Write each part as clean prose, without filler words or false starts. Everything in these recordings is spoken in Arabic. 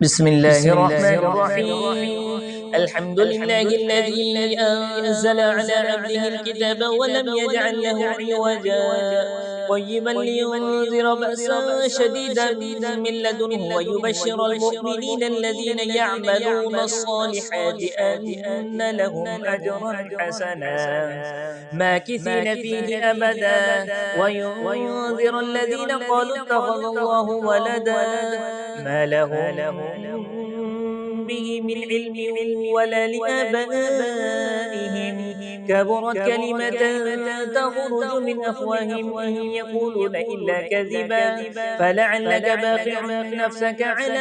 بسم الله الرحمن الرحيم. الحمد لله الذي أنزل على عبده الكتاب ولم يجعل له عوجا قيما لينذر بأسا شديدا من لدنه ويبشر المؤمنين الذين يعملون الصالحات أن لهم أجرا حسنا ماكثين فيه أبدا وينذر الذين قالوا اتخذ الله ولدا ما لهم به من علم ولا لآبائهم كبرت كلمة تخرج من أفواههم إن يقولون إلا كذبا فلعلك باخع نفسك على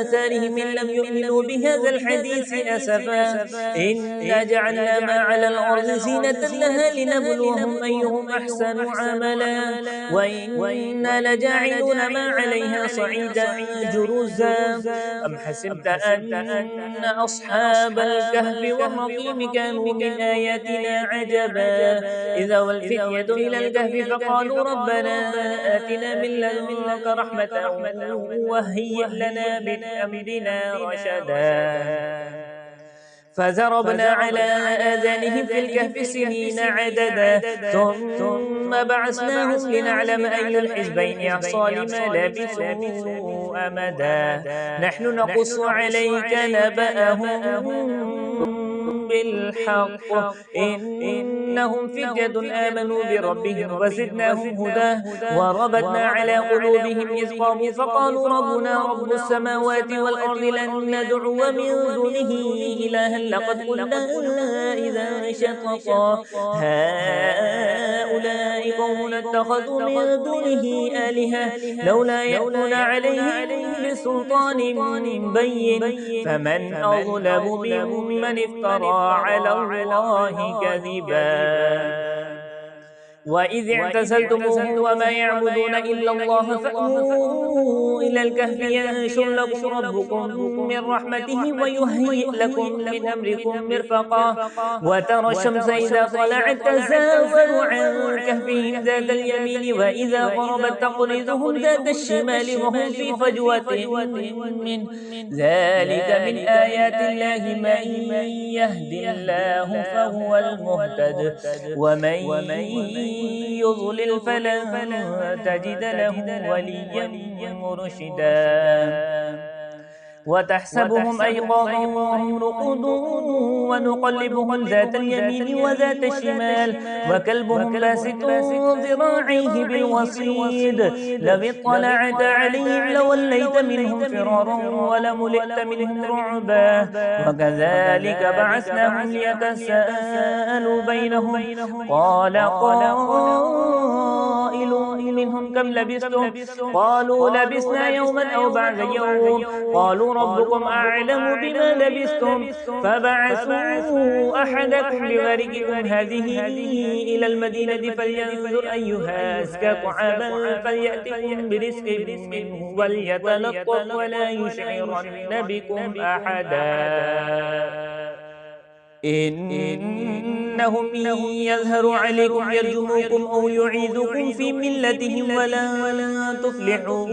آثارهم إن لم يؤمنوا بهذا الحديث أسفا إنا جعلنا ما على الأرض زينة لها لنبلوهم أيهم أحسن عملا وإنا لجاعلون ما عليها صعيدا جرزا أم حسبت أن أصحاب الكهف والرقيم كانوا من آياتنا عجبا إذا والفتية إلى الكهف فقالوا ربنا آتنا من لدنك رحمة وهيئ لنا من أمرنا رشدا فضربنا على آذانهم في الكهف سنين عددا ثم بعثناهم لنعلم أي الحزبين أحصى لما لبثوا أمدا نحن نقص عليك نبأهم بالحق إنهم فتية آمنوا بربهم وزدناهم هدى وربطنا على قلوبهم إذ قاموا فقالوا ربنا رب السماوات والأرض لن ندعو من دونه إلها لقد قلنا إذا شططا هؤلاء قوم اتخذوا من دونه آلهة لولا يأتون عليهم بسلطان بين فمن أظلم ممن افترى على الله كذبا وإذ اعتزلتموهم وما يعبدون إلا الله فأووا إلى الكهف ينشر لكم ربكم من رحمته ويهيئ لكم من أمركم مرفقا وترى الشمس إذا طلعت تزاور عن كهفهم ذات اليمين وإذا غربت تقرضهم ذات الشمال وهم في فجوة من ذلك من آيات الله من يهد الله فهو المهتد ومن يضلل فلن تجد له وليا مرشدا وتحسبهم أيقاظا وهم رقود ونقلبهم ذات اليمين وذات الشمال وكلبهم باسط ذراعيه بالوصيد لو اطلعت عليهم لوليت منهم فرارا ولملئت منهم رعبا وكذلك بعثناهم ليتساءلوا بينهم قال قائل منهم كم لبثتم قالوا لبثنا يوما أو بعد يوم قالوا ربكم أعلم بما لبثتم فبعثوا أحدكم بورقكم هذه إلى المدينة فلينظر أيها أزكى طعاما فليأتكم برزق منه وليتلطف ولا يشعرن بكم أحدا إنهم إن يظهروا عليكم يرجموكم أو يعيذكم في ملتهم ولا تفلحوا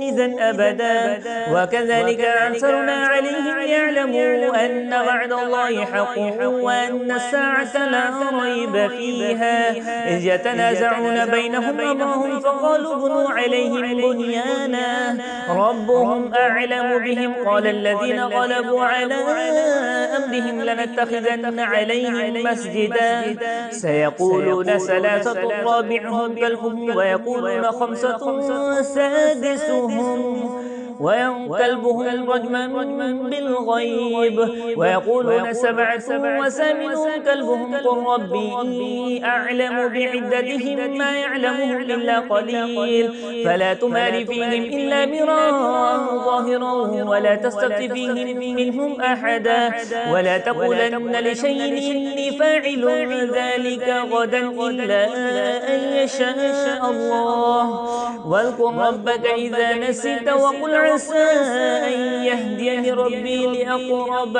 إذا أبدا وكذلك أنصرنا عليهم يعلموا أن وعد الله حق وأن الساعة لا ريب فيها إذ يتنازعون بينهم أمرهم فقالوا بنوا عليهم بنيانا ربهم أعلم بهم قال الذين غلبوا على أمرهم لنتخذن عليهم مسجدا سيقولون ثلاثة رابعهم كلبهم ويقولون خمسة سادسهم وكلبهم رجما بالغيب ويقولون سبعة وثامنهم كلبهم قل ربي أعلم بعدتهم ما يعلمهم إلا قليل فلا تمار فيهم إلا مراء ظاهرا ولا تستفت فيهم منهم أحدا ولا تقولن لشيء إني فاعل ذلك غدا إلا أن يشاء الله واذكر ربك إذا نسيت وقل عسى أن يهديني ربي لأقرب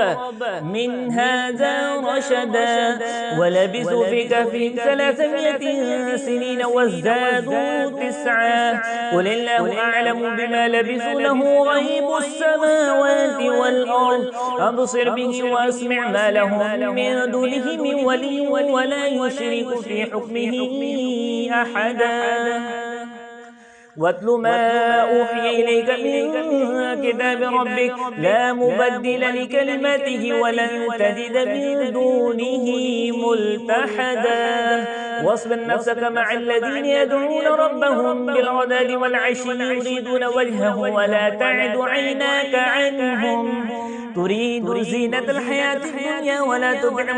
من هذا رشدا ولبثوا في كهفهم 300 سنين وازدادوا 9 قل الله أعلم بما لبثوا له غيب السماوات والأرض أبصر به وأسمع ما لهم من دونه من ولي ولا يشرك في حكمه أحدا واتل ما أوحي إليك من كتاب ربك لا مبدل لكلماته ولن تجد من دونه ملتحدا واصبر نفسك مع الذين يدعون ربهم بالغداة والعشي يريدون وجهه ولا تعد عيناك عنهم تريد زينة الحياة الدنيا ولا تطع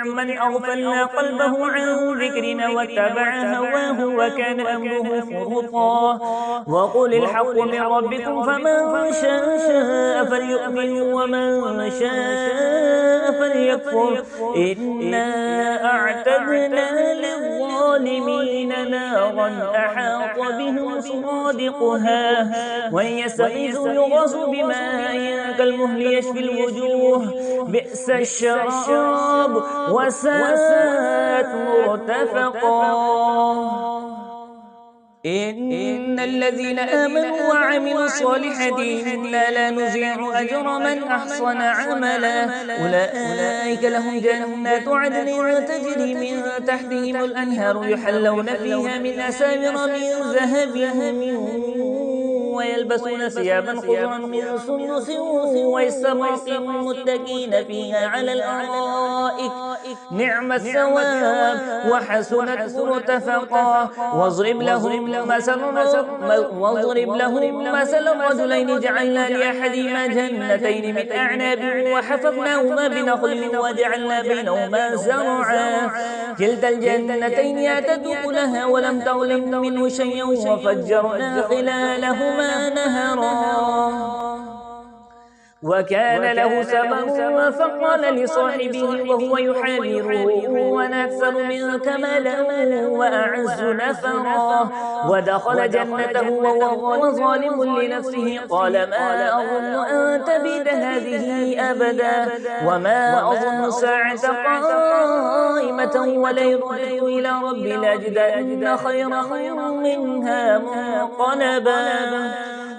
من أغفلنا قلبه عن ذكرنا واتبع هواه وكان أمره فرطا وقل الحق من ربكم فمن شاء فليؤمن ومن شاء فليكفر إنا أعتدنا للظالمين نارا أحاط بهم سرادقها وإن يستغيثوا يغاثوا بماء كالمهل يشفي الوجوه بئس الشراب وساءت مرتفقا إن الذين آمنوا وعملوا الصالحات إنا لا نضيع أجر من أحسن عملا أولئك لهم جنات عدن تجري من تحتهم الأنهار يحلون فيها من أساور من ذهب ويلبسون ثيابا خضرا من سندس واستبرق متكئين فيها على الأرائك نعم الثواب وحسنت مرتفقا واضرب لهم مثل رجلين جعلنا لأحدهما جنتين من أعناب وحفظناهما بنخل وجعلنا بينهما زرعا كلتا الجنتين آتت أكلها ولم تظلم منه شيئا وفجرنا خلالهما نهرا وكان له ثمر فقال لصاحبه وهو يحاوره أنا أكثر منك مالا وأعز نفرا ودخل جنته وهو ظالم لنفسه قال ما أظن أن تبيد هذه أبدا وما أظن الساعة قائمة ولئن رددت إلى ربي لأجدن خيرا منها منقلبا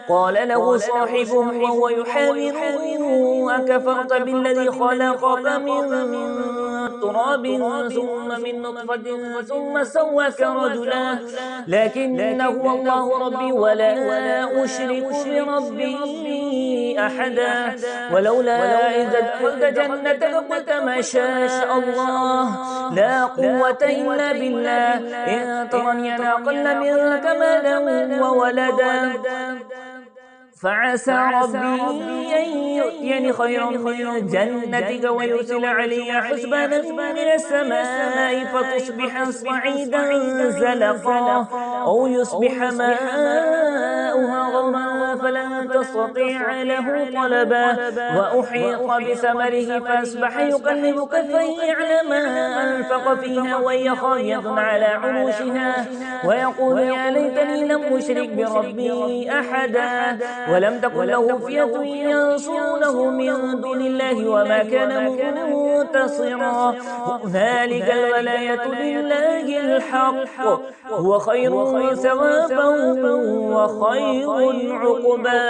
قال له صاحبه وهو يحاوره أكفرت بالذي خلقك من تراب ثم من نطفة ثم سواك رجلا لكنه الله ربي ولا أشرك بربي أحدا ولولا إذ دخلت جنتك قلت ما شاء الله لا قوة إلا بالله إن ترني أنا أقل منك مالا وولدا فعسى ربي أن يؤتيني خيرا من جنتك ويرسل علي حسبانا من السماء فتصبح صعيدا زلقا أو يصبح ماؤها غورا فلن تستطيع له طلبا وأحيط بثمره فأصبح يقلب كفيه على ما أنفق فيها وهي خاوية على عروشها ويقول يا ليتني لم أشرك بربي أحدا ولم تكن له فئة ينصرونه من دون الله وما كان منتصرا هنالك الولاية لله الحق هو خير ثوابا وخير عقبا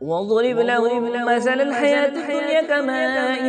واضرب لهم مثل الحياة الدنيا كماء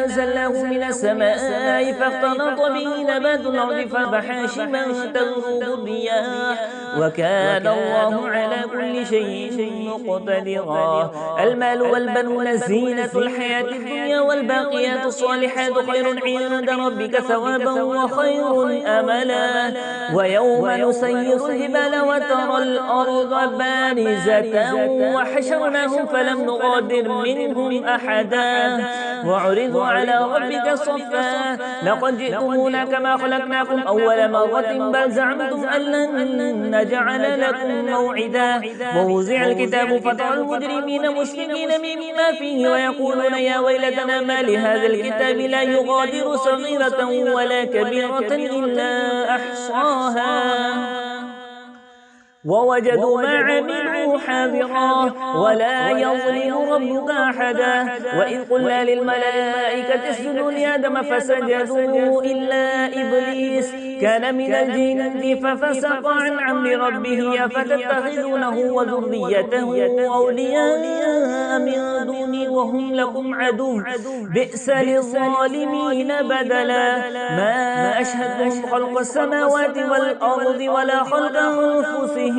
أنزلناه من السماء فاختلط به نبات الأرض فأصبح هاشما تذروه الرياح وكان الله على كل شيء مقتدرا المال والبنون زينة الحياة الدنيا والباقيات الصالحات خير عند ربك ثوابا وخير أملا ويوم نسير الجبال وترى الأرض بارزة وحشرناهم فلم نغادر منهم أحدا وعرضوا على ربك صفا لقد جئتمونا كما خلقناكم أول مرة بل زعمتم أن لن نجعل لكم موعدا ووزع الكتاب فترى المجرمين مشفقين مما فيه ويقولون يا ويلتنا ما لهذا الكتاب لا يغادر صغيرة ولا كبيرة إلا أحصاها ووجدوا ما عملوا حاضرا ولا يظلم ربك أحدا. وإذ قلنا للملائكة اسجدوا لآدم فسجدوا إلا إبليس كان من الجن ففسق عن أمر ربه أفتتخذونه وذريته أولياء من دوني وهم لكم عدو بئس للظالمين بدلا. ما أشهدهم خلق السماوات والأرض ولا خلق أنفسهم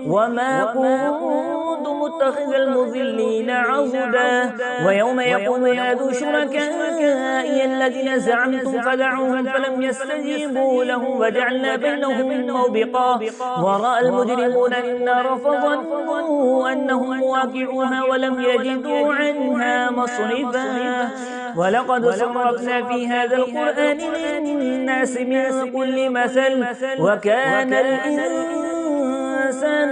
وما كنت متخذ المضلين عضدا. ويوم يقول نادوا شركائي الذين زعمتم فدعوهم فلم يستجيبوا لهم وجعلنا بينهم موبقا ورأى المجرمون النار فظنوا أنهم واقعوها ولم يجدوا عنها مصرفا. ولقد صرفنا في هذا القرآن للناس من كل مثل وكان الإنسان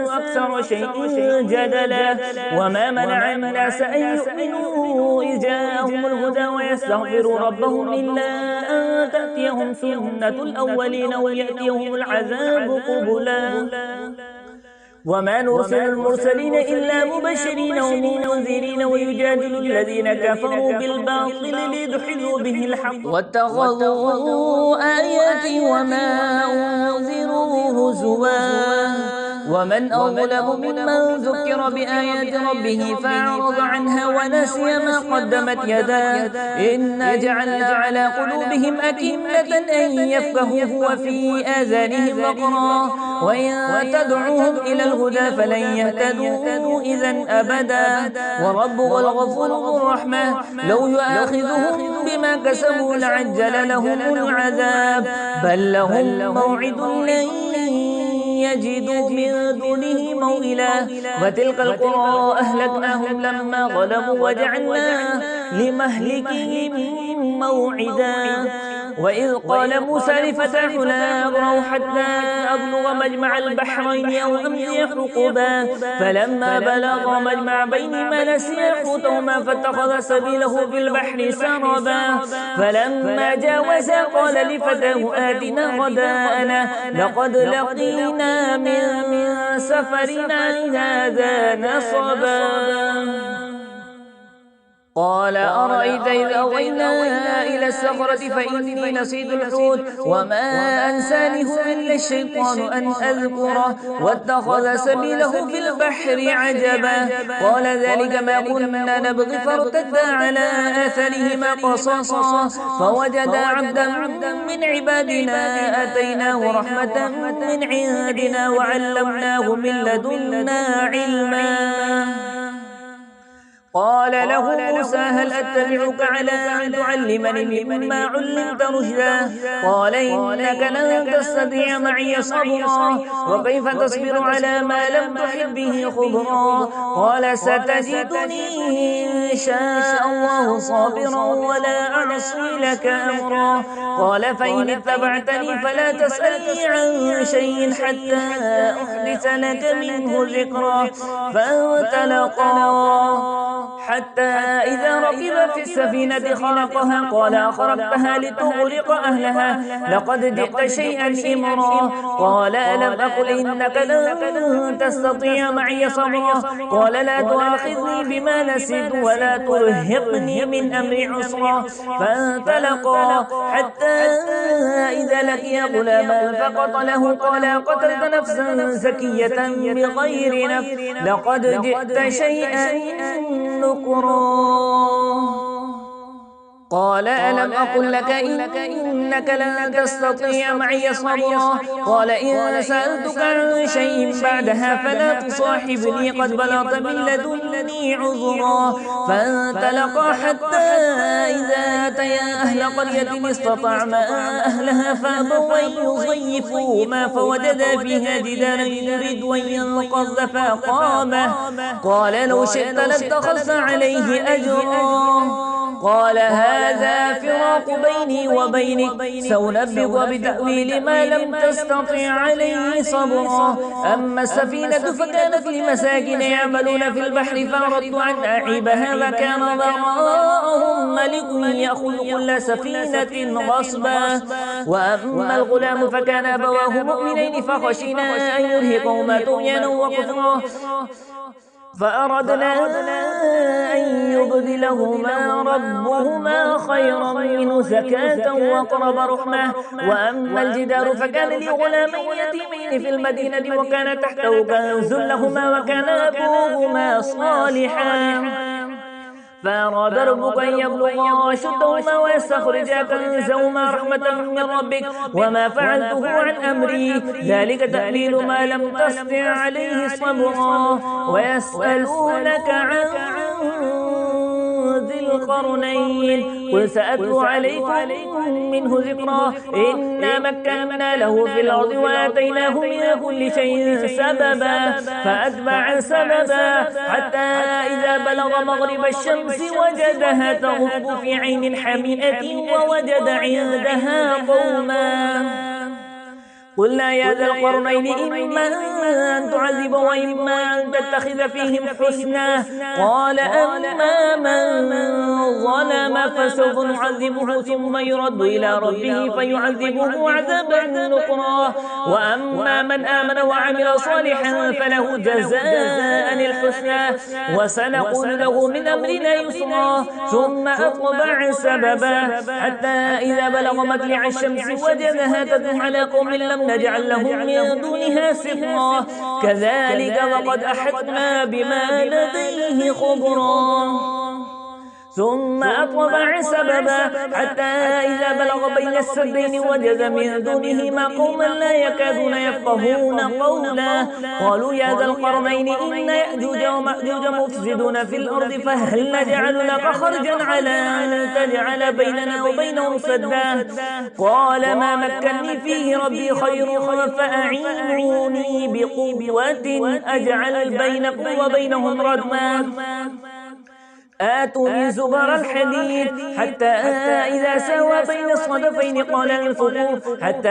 أكثر شيء جدلا. وما منع الناس أن يؤمنوا إذ جاءهم الهدى ويستغفروا ربهم إلا أن تأتيهم سنة الأولين ويأتيهم العذاب قبلا. وما نرسل المرسلين إلا مبشرين ومنذرين ويجادل الذين كفروا بالباطل ليدحضوا به الحق واتخذوا آياتي وما أنذروا هزوا. ومن أظلم ممن ذكر بآيات ربه فأعرض عنها ونسي ما قدمت يداه إنا جعلنا على قلوبهم أكنة أن يفقهوه وفي آذانهم وقرا وإن تدعوهم إلى الهدى فلن يهتدوا إذا أبدا. وربك الغفور ذو الرحمة لو يؤاخذهم بما كسبوا لعجل لهم العذاب بل لهم موعد لن يجدوا من دونه موئلا. وتلك القرى أهلكناهم لما ظلموا وجعلنا لمهلكهم موعدا. وإذ قال موسى لفتاه لا أبرح حتى أبلغ مجمع البحرين أو أمضي حقبا فلما بلغ مجمع بينهما نسيا حوتهما فاتخذ سبيله في البحر سربا فلما جاوزا قال لفتاه آتنا غداءنا لقد لقينا من سفرنا هذا نصبا. قال أرأيت إذ أوينا إلى الصخرة فإني نسيت الحوت وما أنسانه إلا الشيطان أن أذكره واتخذ سبيله في البحر عجبا. قال ذلك ما كنا نبغي فارتدا على آثارهما قصصا فوجدا عبدا من عبادنا آتيناه رحمة من عندنا وعلمناه من لدنا علما. قال له موسى هل أتبعك على أن تعلمني مما علمت رشدا قال إنك لن تستطيع معي صبرا وكيف تصبر على ما لم تحب به خبرا قال ستجدني إن شاء الله صابرا ولا أعصي لك أمرا قال فإن اتبعتني فلا تسألني عن شيء حتى أحدث لك منه ذكرا. فانطلقا حتى إذا ركب في السفينة خلقها قال أخرقتها لتغرق أهلها لقد جئت شيئا إمرا قال ألم أقل إنك لن تستطيع معي صبرا قال لا تؤاخذني بما نسيت ولا ترهقني من أمري عسرا. فانطلقا حتى إذا لقيا غلاما فقتله قال قتلت نفسا زكية بغير نفس لقد جئت شيئا قال ألم أقل لك إنك لن تستطيع معي صبرا قال إن سألتك عن شيء بعدها فلا تصاحبني قد بلغت من لدني عذرا. فانطلقا حتى إذا أتيا أهل قرية استطعما أهلها فأبوا أن يضيفوهما فوجدا فيها جدارا يريد أن ينقض فأقامه قال لو شئت لاتخذت عليه أجرا قال هذا فراق بيني وبينك سأنبئك بتأويل ما لم تستطع عليه صبرا. أما السفينة فكانت لمساكين يعملون في البحر فأردت أن أعيبها وكان وراءهم ملك يأخذ كل سفينة غصبا. وأما الغلام فكان أبواه مؤمنين فخشينا أن يرهقهما طغيانا وكفرا فأردنا أن يبدلهما ربهما خيرا منه زكاة وأقرب رحمة. وأما الجدار فكان لغلامين يتيمين في المدينة وكان تحته كنز لهما وكان أبوهما صالحا فأراد ربك أن يبلغا أشدهما ويستخرجا كنزهما رحمة من ربك وما فعلته عن أمري ذلك تأويل ما لم تستطع عليه صبرا. ويسألونك عن ذي القرنين قل سأتلو عليكم منه ذكرا إنا مكنا له في الأرض وآتيناه من كل شيء سببا فأتبع سببا حتى إذا بلغ مغرب الشمس وجدها تغرب في عين حمئة ووجد عندها قوما قلنا يا ذا القرنين إما أن تعذب وإما أن تتخذ فيهم حسنا قال أما من ظلم فسوف نعذبه ثم يرد إلى ربه فيعذبه عذابا نكرا. وأما من آمن وعمل صالحا فله جزاء الحسنى وسنقول له من أمرنا يسرا. ثم أتبع سببا حتى إذا بلغ مطلع الشمس وجدها تدعو على قوم لم نجعل لهم من دونها سترا كذلك وقد أحطنا بما لديه خبرا. ثم أتبع سببا حتى إذا بلغ بين السدين وجد من دونهما قوما لا يكادون يفقهون قولا قالوا يا ذا القرنين إن يأجوج ومأجوج مفسدون في الأرض فهل نجعل لك خرجا على أن تجعل بيننا وبينهم سدا قال ما مكنني فيه ربي خير فأعينوني بقوة أجعل بينكم وبينهم ردما آتوني زبر الحديد حتى إذا سوى بين الصدفين قال انفخوا حتى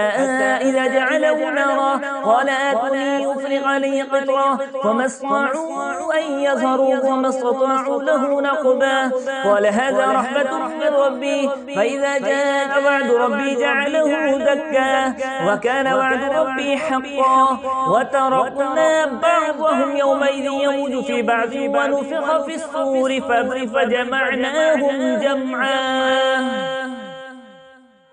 إذا جعله نارا قال آتوني يفرغ عليه قطرا فما استطاعوا أن يظهروا وما استطاعوا له نقبا قال هذا رحمة من ربي فإذا جاء وعد ربي جعله دكا وكان وعد ربي حقا. وتركنا بعضهم يومئذ يموج في بعض ونفخ في الصور فجمعناهم جمعا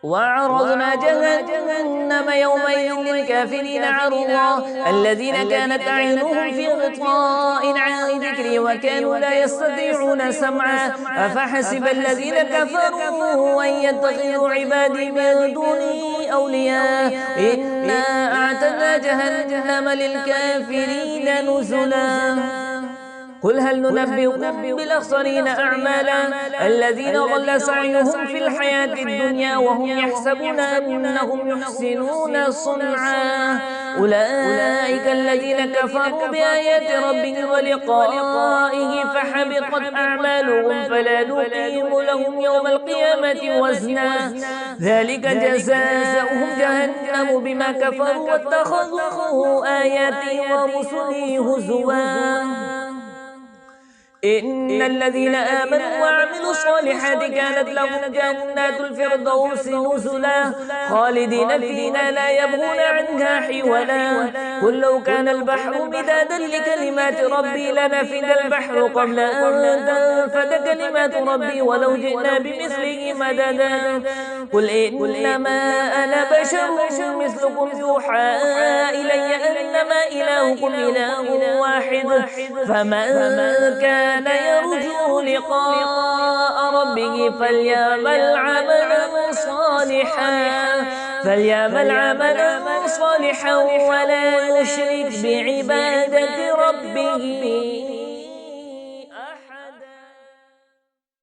وعرضنا جهنم يومئذ للكافرين عرضا الذين كانت أعينهم في غطاء عن ذكري وكانوا لا يستطيعون سمعا أفحسب الذين كفروا أن يتخذوا عبادي من دوني أولياء إنا أعتدنا جهنم للكافرين نزلا. قل هل ننبئكم بالأخسرين أعمالا الذين ضل سعيهم في الحياة الدنيا وهم يحسبون أنهم يحسنون صنعا أولئك الذين كفروا بآيات ربهم ولقائه فحبطت أعمالهم فلا نقيم لهم يوم القيامة وزنا ذلك جزاؤهم جهنم بما كفروا واتخذوا آياتي ورسلي هزوا. إن الذين آمنوا وعملوا الصالحات كانت لهم جنات الفردوس نزلا خالدين فيها لا يبغون عنها حولا. قل لو كان البحر مدادا لكلمات ربي لنفد البحر قبل أن تنفد كلمات ربي ولو جئنا بمثله مددا. قل إنما أنا بشر مثلكم يوحى إلي أنما إلهكم إله واحد فمن كان يرجو لقاء ربه فليعمل عملا صالحا ولا يشرك بعبادة ربه